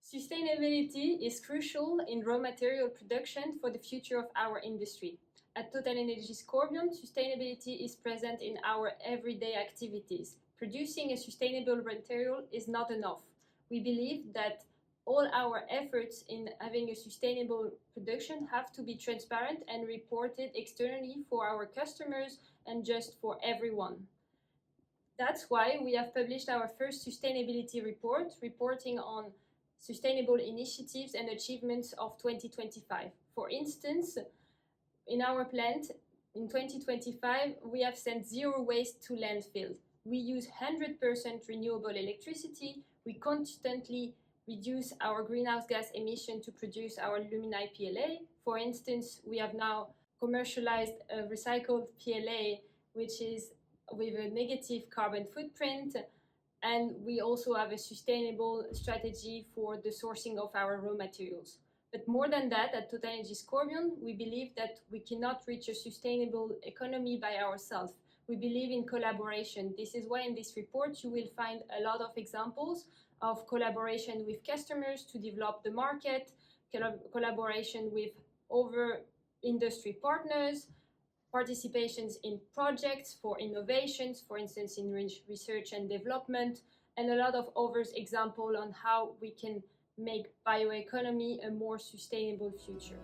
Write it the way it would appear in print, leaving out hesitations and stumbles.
Sustainability is crucial in raw material production for the future of our industry. At TotalEnergies Corbion, sustainability is present in our everyday activities. Producing a sustainable material is not enough. We believe that all our efforts in having a sustainable production have to be transparent and reported externally for our customers and just for everyone. That's why we have published our first sustainability report, reporting on sustainable initiatives and achievements of 2025. For instance, in our plant in 2025, we have sent zero waste to landfill. We use 100% renewable electricity. We constantly reduce our greenhouse gas emission to produce our Lumini PLA. For instance, we have now commercialized a recycled PLA, which is with a negative carbon footprint, and we also have a sustainable strategy for the sourcing of our raw materials. But more than that, at TotalEnergies Corbion, we believe that we cannot reach a sustainable economy by ourselves. We believe in collaboration. This is why in this report you will find a lot of examples of collaboration with customers to develop the market, collaboration with other industry partners, participations in projects for innovations, for instance in research and development, and a lot of other examples on how we can make bioeconomy a more sustainable future.